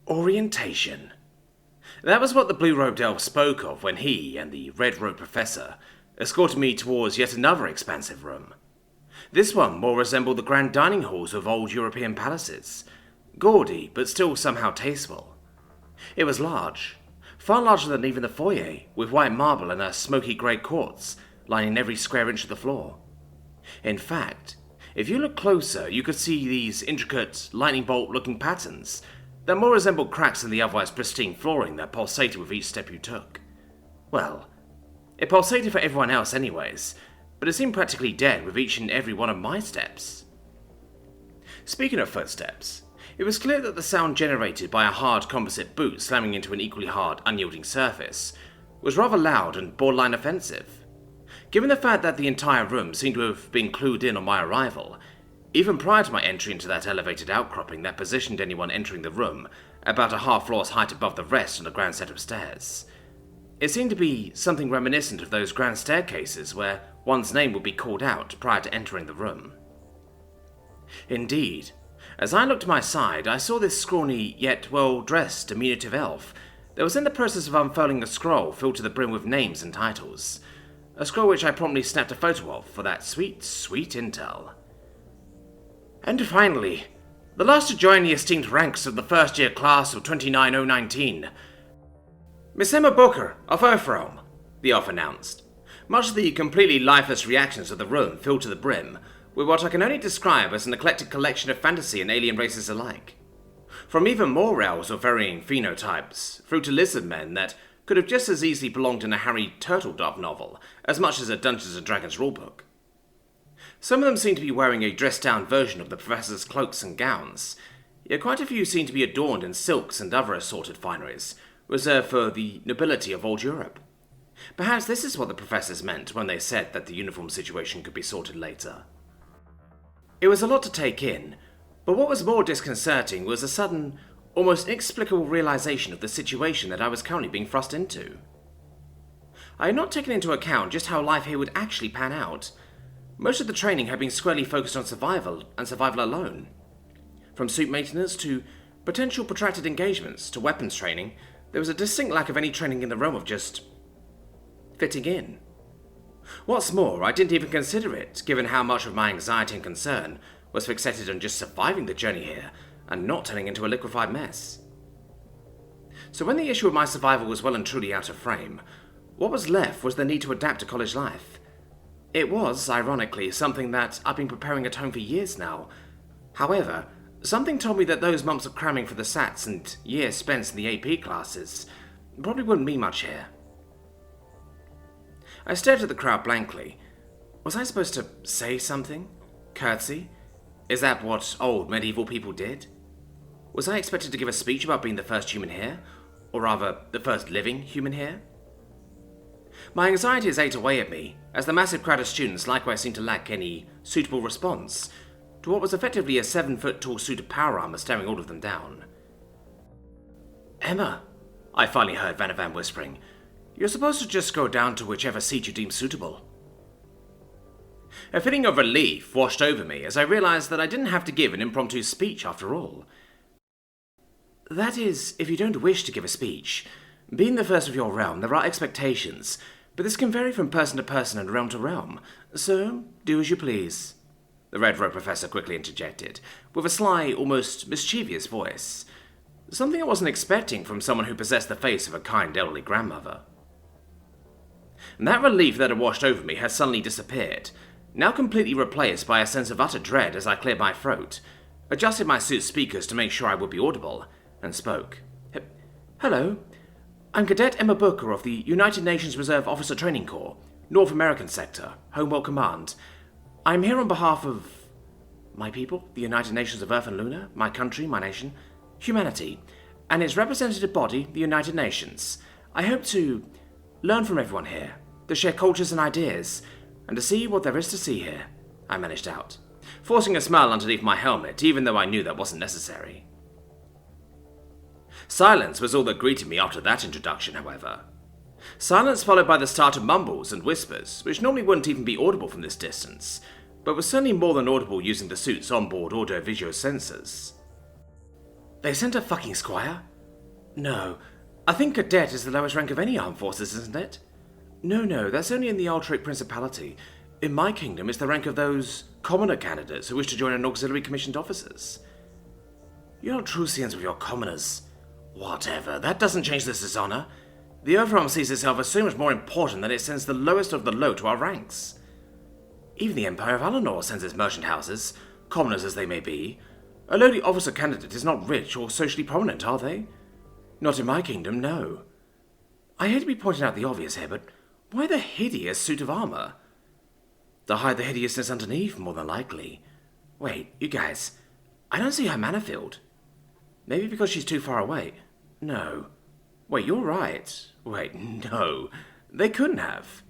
Orientation. That was what the blue-robed elf spoke of when he and the red-robed professor escorted me towards yet another expansive room. This one more resembled the grand dining halls of old European palaces, gaudy but still somehow tasteful. It was large, far larger than even the foyer, with white marble and a smoky grey quartz lining every square inch of the floor. In fact, if you look closer, you could see these intricate, lightning bolt-looking patterns that more resembled cracks in the otherwise pristine flooring that pulsated with each step you took. Well, it pulsated for everyone else anyways, but it seemed practically dead with each and every one of my steps. Speaking of footsteps, it was clear that the sound generated by a hard composite boot slamming into an equally hard, unyielding surface was rather loud and borderline offensive. Given the fact that the entire room seemed to have been clued in on my arrival, even prior to my entry into that elevated outcropping that positioned anyone entering the room about a half floor's height above the rest on a grand set of stairs. It seemed to be something reminiscent of those grand staircases where one's name would be called out prior to entering the room. Indeed, as I looked to my side, I saw this scrawny yet well-dressed diminutive elf that was in the process of unfurling a scroll filled to the brim with names and titles. A scroll which I promptly snapped a photo of for that sweet, sweet intel. And finally, the last to join the esteemed ranks of the first-year class of 29019. Miss Emma Booker of Earthrealm, the elf announced. Much of the completely lifeless reactions of the room filled to the brim with what I can only describe as an eclectic collection of fantasy and alien races alike. From even more elves of varying phenotypes, through to lizard men that could have just as easily belonged in a Harry Turtledove novel as much as a Dungeons & Dragons rulebook. Some of them seemed to be wearing a dressed-down version of the professor's cloaks and gowns, yet quite a few seemed to be adorned in silks and other assorted fineries, reserved for the nobility of old Europe. Perhaps this is what the professors meant when they said that the uniform situation could be sorted later. It was a lot to take in, but what was more disconcerting was a sudden, almost inexplicable realization of the situation that I was currently being thrust into. I had not taken into account just how life here would actually pan out. Most of the training had been squarely focused on survival, and survival alone. From suit maintenance to potential protracted engagements to weapons training, there was a distinct lack of any training in the realm of just fitting in. What's more, I didn't even consider it, given how much of my anxiety and concern was fixated on just surviving the journey here and not turning into a liquefied mess. So when the issue of my survival was well and truly out of frame, what was left was the need to adapt to college life. It was, ironically, something that I've been preparing at home for years now. However, something told me that those months of cramming for the SATs and years spent in the AP classes probably wouldn't mean much here. I stared at the crowd blankly. Was I supposed to say something? Curtsy? Is that what old medieval people did? Was I expected to give a speech about being the first human here? Or rather, the first living human here? My anxieties ate away at me, as the massive crowd of students likewise seemed to lack any suitable response to what was effectively a 7-foot-tall suit of power armor staring all of them down. Emma, I finally heard Vanavan whispering, you're supposed to just go down to whichever seat you deem suitable. A feeling of relief washed over me as I realized that I didn't have to give an impromptu speech after all. That is, if you don't wish to give a speech. Being the first of your realm, there are expectations, but this can vary from person to person and realm to realm, so do as you please. The red-robed professor quickly interjected, with a sly, almost mischievous voice. Something I wasn't expecting from someone who possessed the face of a kind elderly grandmother. And that relief that had washed over me had suddenly disappeared, now completely replaced by a sense of utter dread as I cleared my throat, adjusted my suit's speakers to make sure I would be audible, and spoke. Hello, I'm Cadet Emma Booker of the United Nations Reserve Officer Training Corps, North American Sector, Homeworld Command. I'm here on behalf of my people, the United Nations of Earth and Luna, my country, my nation, humanity, and its representative body, the United Nations. I hope to learn from everyone here, to share cultures and ideas, and to see what there is to see here, I managed out, forcing a smile underneath my helmet, even though I knew that wasn't necessary. Silence was all that greeted me after that introduction, however. Silence followed by the start of mumbles and whispers, which normally wouldn't even be audible from this distance, but was certainly more than audible using the suit's onboard audio-visual sensors. They sent a fucking squire? No. I think cadet is the lowest rank of any armed forces, isn't it? No, that's only in the Altric Principality. In my kingdom, it's the rank of those commoner candidates who wish to join an auxiliary commissioned officers. You're Trucians with your commoners. Whatever, that doesn't change this dishonor. The Overarm sees itself as so much more important that it sends the lowest of the low to our ranks. Even the Empire of Alinor sends its merchant houses, commoners as they may be. A lowly officer candidate is not rich or socially prominent, are they? Not in my kingdom, no. I hate to be pointing out the obvious here, but why the hideous suit of armor? To hide the hideousness underneath, more than likely. Wait, you guys, I don't see her mana field. Maybe because she's too far away. No. Wait, you're right. Wait, no. They couldn't have.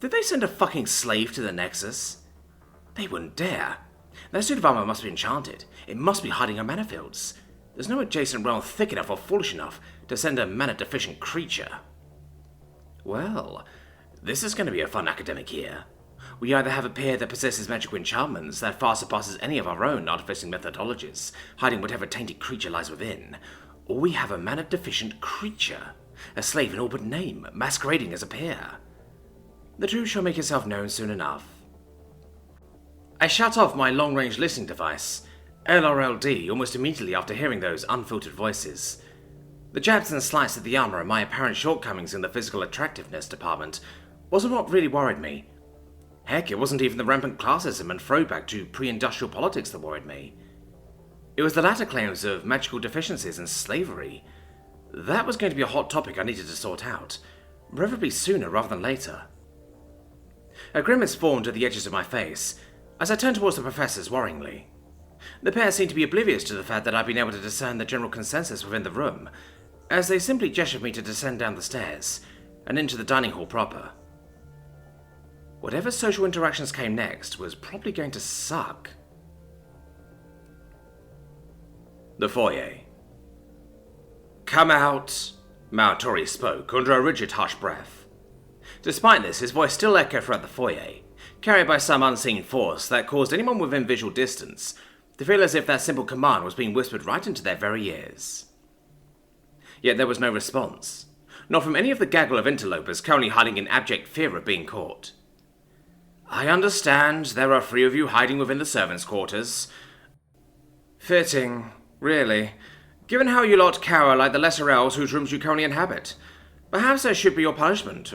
Did they send a fucking slave to the Nexus? They wouldn't dare. That suit of armor must be enchanted. It must be hiding her mana fields. There's no adjacent realm thick enough or foolish enough to send a mana-deficient creature. Well, this is going to be a fun academic year. We either have a pair that possesses magical enchantments that far surpasses any of our own artificing methodologies, hiding whatever tainted creature lies within, or we have a mana-deficient creature, a slave in all but name, masquerading as a pair. The truth shall make itself known soon enough. I shut off my long-range listening device, LRLD, almost immediately after hearing those unfiltered voices. The jabs and slice at the armor and my apparent shortcomings in the physical attractiveness department wasn't what really worried me. Heck, it wasn't even the rampant classism and throwback to pre-industrial politics that worried me. It was the latter claims of magical deficiencies and slavery. That was going to be a hot topic I needed to sort out, preferably sooner rather than later. A grimace formed at the edges of my face as I turned towards the professors worryingly. The pair seemed to be oblivious to the fact that I'd been able to discern the general consensus within the room, as they simply gestured me to descend down the stairs and into the dining hall proper. Whatever social interactions came next was probably going to suck. The foyer. "Come out," Mautori spoke under a rigid, harsh breath. Despite this, his voice still echoed throughout the foyer, carried by some unseen force that caused anyone within visual distance to feel as if that simple command was being whispered right into their very ears. Yet there was no response, not from any of the gaggle of interlopers currently hiding in abject fear of being caught. "I understand there are 3 of you hiding within the servants' quarters. Fitting, really, given how you lot cower like the lesser elves whose rooms you currently inhabit. Perhaps there should be your punishment,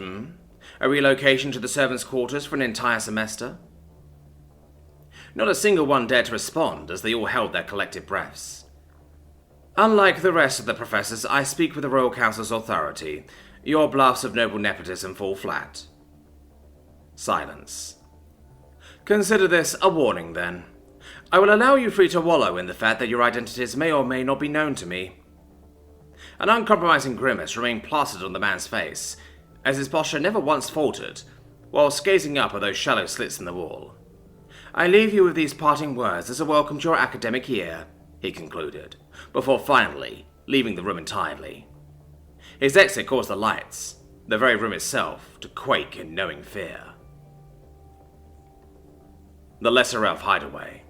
A relocation to the servants' quarters for an entire semester?" Not a single one dared to respond as they all held their collective breaths. "Unlike the rest of the professors, I speak with the Royal Council's authority. Your bluffs of noble nepotism fall flat." Silence. "Consider this a warning, then. I will allow you free to wallow in the fact that your identities may or may not be known to me." An uncompromising grimace remained plastered on the man's face, as his posture never once faltered, whilst gazing up at those shallow slits in the wall. "I leave you with these parting words as a welcome to your academic year," he concluded, before finally leaving the room entirely. His exit caused the lights, the very room itself, to quake in knowing fear. The Lesser Elf Hideaway.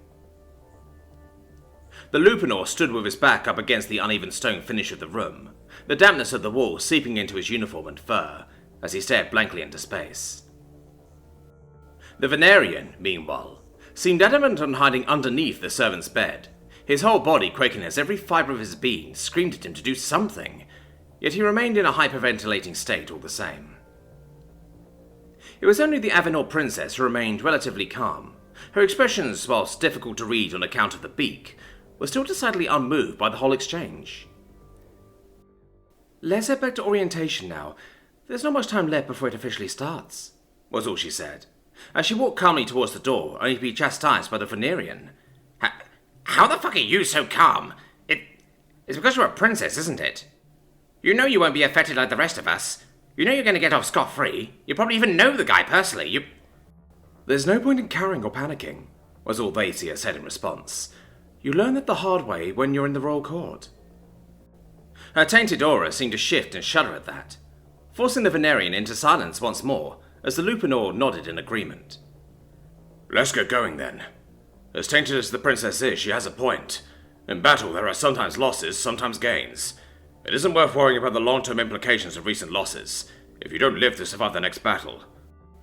The Lupinor stood with his back up against the uneven stone finish of the room, the dampness of the wall seeping into his uniform and fur as he stared blankly into space. The Venerian, meanwhile, seemed adamant on hiding underneath the servant's bed, his whole body quaking as every fibre of his being screamed at him to do something, yet he remained in a hyperventilating state all the same. It was only the Avenor princess who remained relatively calm. Her expressions, whilst difficult to read on account of the beak, were still decidedly unmoved by the whole exchange. "Let's head back to orientation now. There's not much time left before it officially starts," was all she said, as she walked calmly towards the door, only to be chastised by the Venerian. How the fuck are you so calm? It's because you're a princess, isn't it? You know you won't be affected like the rest of us. You know you're going to get off scot-free. You probably even know the guy personally. There's no point in cowering or panicking, was all Vasia said in response. You learn that the hard way when you're in the royal court. Her tainted aura seemed to shift and shudder at that, forcing the Venerian into silence once more as the Lupinor nodded in agreement. "Let's get going then. As tainted as the princess is, she has a point. In battle there are sometimes losses, sometimes gains. It isn't worth worrying about the long-term implications of recent losses, if you don't live to survive the next battle.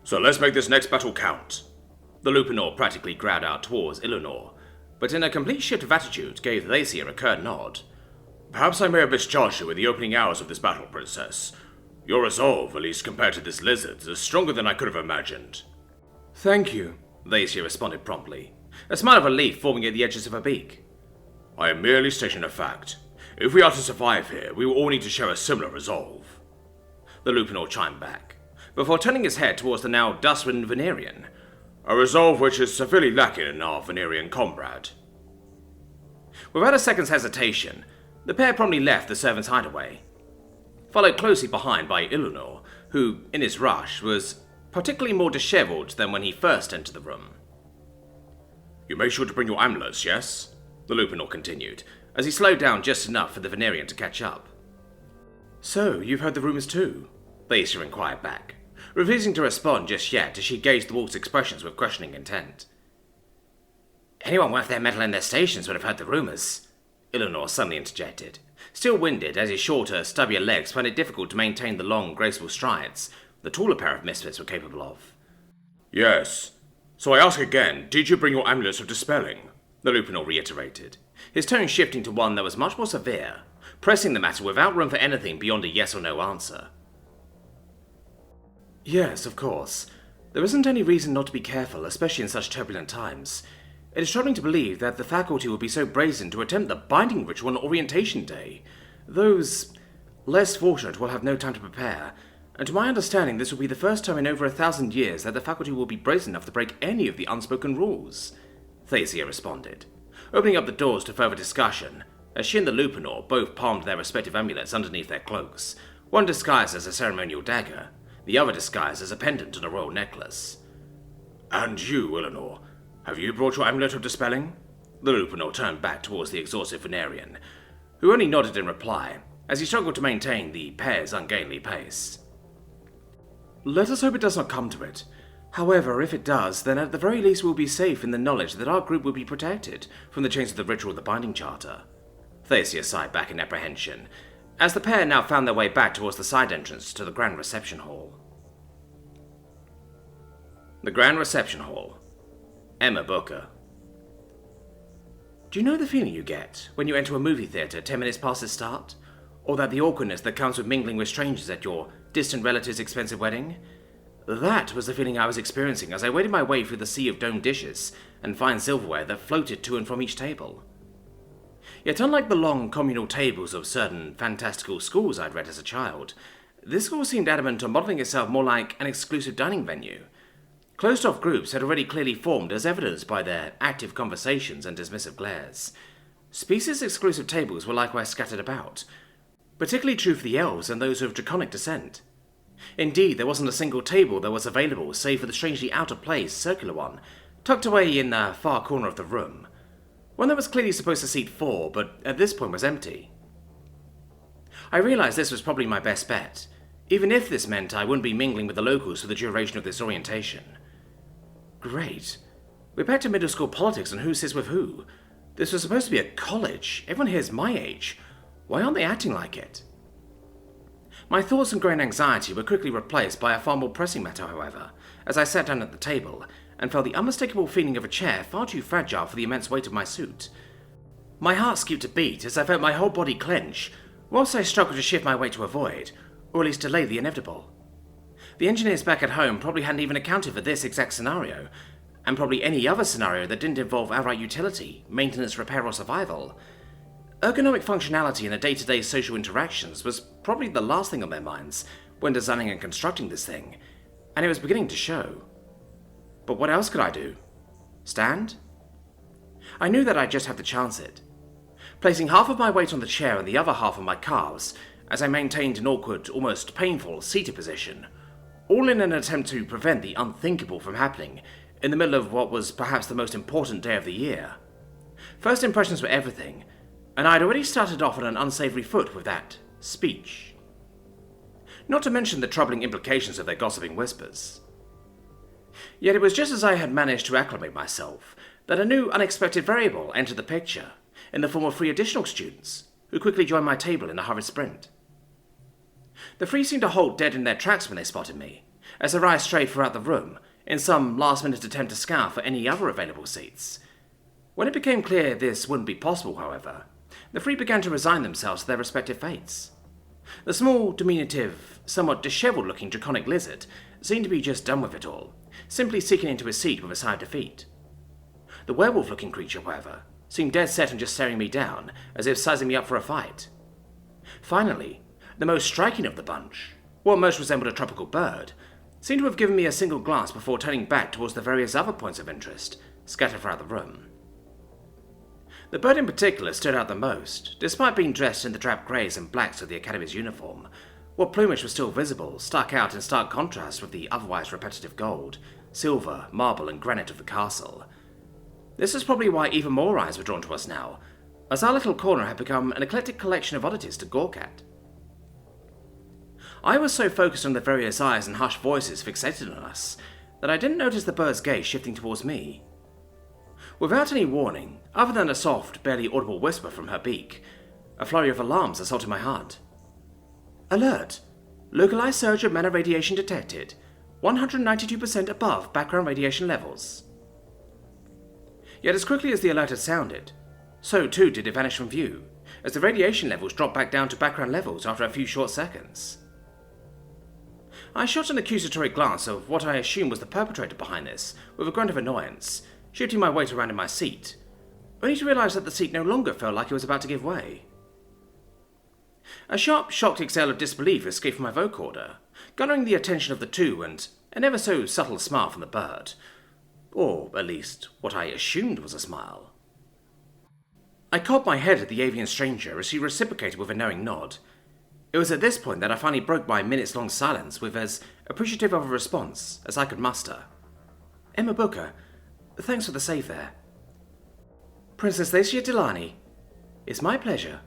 So let's make this next battle count. The Lupinor practically growled out towards Eleanor, but in a complete shift of attitude gave Thacia a curt nod. Perhaps I may have misjudged you in the opening hours of this battle, Princess. Your resolve, at least compared to this lizard's, is stronger than I could have imagined. Thank you, Thacia responded promptly, a smile of relief forming at the edges of her beak. I am merely stating a fact. If we are to survive here, we will all need to share a similar resolve. The Lupinor chimed back, before turning his head towards the now dust-ridden Venerian. A resolve which is severely lacking in our Venerian comrade. Without a second's hesitation, the pair promptly left the servants' hideaway, followed closely behind by Eleanor, who, in his rush, was particularly more dishevelled than when he first entered the room. You made sure to bring your amulets, yes? The Lupinor continued, as he slowed down just enough for the Venerian to catch up. So, you've heard the rumours too? Thacia inquired back, refusing to respond just yet as she gauged the wolf's expressions with questioning intent. Anyone worth their mettle in their stations would have heard the rumours, Eleanor suddenly interjected, still winded as his shorter, stubbier legs found it difficult to maintain the long, graceful strides the taller pair of misfits were capable of. Yes. So I ask again, did you bring your amulets of dispelling? The Lupinor reiterated, his tone shifting to one that was much more severe, pressing the matter without room for anything beyond a yes or no answer. Yes, of course. There isn't any reason not to be careful, especially in such turbulent times. It is troubling to believe that the faculty will be so brazen to attempt the binding ritual on Orientation Day. Those less fortunate will have no time to prepare, and to my understanding this will be the first time in over 1,000 years that the faculty will be brazen enough to break any of the unspoken rules, Thacia responded, opening up the doors to further discussion, as she and the Lupinor both palmed their respective amulets underneath their cloaks, one disguised as a ceremonial dagger, the other disguised as a pendant and a royal necklace. And you, Eleanor, have you brought your amulet of dispelling? The Lupinor turned back towards the exhausted Venerian, who only nodded in reply, as he struggled to maintain the pair's ungainly pace. Let us hope it does not come to it. However, if it does, then at the very least we'll be safe in the knowledge that our group will be protected from the chains of the ritual of the Binding Charter. Thacia sighed back in apprehension, as the pair now found their way back towards the side entrance to the Grand Reception Hall. The Grand Reception Hall. Emma Booker. Do you know the feeling you get when you enter a movie theatre 10 minutes past its start? Or that the awkwardness that comes with mingling with strangers at your distant relative's expensive wedding? That was the feeling I was experiencing as I waded my way through the sea of domed dishes and fine silverware that floated to and from each table. Yet unlike the long communal tables of certain fantastical schools I'd read as a child, this school seemed adamant on modelling itself more like an exclusive dining venue. Closed-off groups had already clearly formed as evidenced by their active conversations and dismissive glares. Species-exclusive tables were likewise scattered about, particularly true for the elves and those of draconic descent. Indeed, there wasn't a single table that was available save for the strangely out-of-place circular one, tucked away in the far corner of the room. One that was clearly supposed to seat 4, but at this point was empty. I realized this was probably my best bet, even if this meant I wouldn't be mingling with the locals for the duration of this orientation. Great. We're back to middle school politics and who sits with who. This was supposed to be a college. Everyone here is my age. Why aren't they acting like it? My thoughts and growing anxiety were quickly replaced by a far more pressing matter, however, as I sat down at the table and felt the unmistakable feeling of a chair far too fragile for the immense weight of my suit. My heart skipped a beat as I felt my whole body clench, whilst I struggled to shift my weight to avoid, or at least delay the inevitable. The engineers back at home probably hadn't even accounted for this exact scenario, and probably any other scenario that didn't involve outright utility, maintenance, repair, or survival. Ergonomic functionality in the day-to-day social interactions was probably the last thing on their minds when designing and constructing this thing, and it was beginning to show. But what else could I do? Stand? I knew that I'd just have to chance it. Placing half of my weight on the chair and the other half on my calves, as I maintained an awkward, almost painful, seated position, all in an attempt to prevent the unthinkable from happening in the middle of what was perhaps the most important day of the year. First impressions were everything, and I'd already started off on an unsavoury foot with that speech. Not to mention the troubling implications of their gossiping whispers. Yet it was just as I had managed to acclimate myself that a new unexpected variable entered the picture, in the form of 3 additional students, who quickly joined my table in a hurried sprint. The three seemed to halt dead in their tracks when they spotted me, as their eyes strayed throughout the room, in some last-minute attempt to scour for any other available seats. When it became clear this wouldn't be possible, however, the three began to resign themselves to their respective fates. The small, diminutive, somewhat dishevelled-looking draconic lizard seemed to be just done with it all, simply sinking into his seat with a sigh of defeat. The werewolf-looking creature, however, seemed dead set on just staring me down, as if sizing me up for a fight. Finally, the most striking of the bunch, what most resembled a tropical bird, seemed to have given me a single glance before turning back towards the various other points of interest, scattered throughout the room. The bird in particular stood out the most, despite being dressed in the drab greys and blacks of the Academy's uniform. What plumage was still visible stuck out in stark contrast with the otherwise repetitive gold, silver, marble, and granite of the castle. This was probably why even more eyes were drawn to us now, as our little corner had become an eclectic collection of oddities to gawk at. I was so focused on the various eyes and hushed voices fixated on us that I didn't notice the bird's gaze shifting towards me. Without any warning, other than a soft, barely audible whisper from her beak, a flurry of alarms assaulted my heart. Alert! Localized surge of mana radiation detected. 192% above background radiation levels. Yet as quickly as the alert had sounded, so too did it vanish from view, as the radiation levels dropped back down to background levels after a few short seconds. I shot an accusatory glance of what I assumed was the perpetrator behind this, with a grunt of annoyance, shifting my weight around in my seat, only to realise that the seat no longer felt like it was about to give way. A sharp, shocked exhale of disbelief escaped from my vocorder, garnering the attention of the two and an ever so subtle smile from the bird, or at least what I assumed was a smile. I cocked my head at the avian stranger as he reciprocated with a knowing nod. It was at this point that I finally broke my minutes-long silence with as appreciative of a response as I could muster. Emma Booker, thanks for the save there. Princess Lacia Delani, it's my pleasure.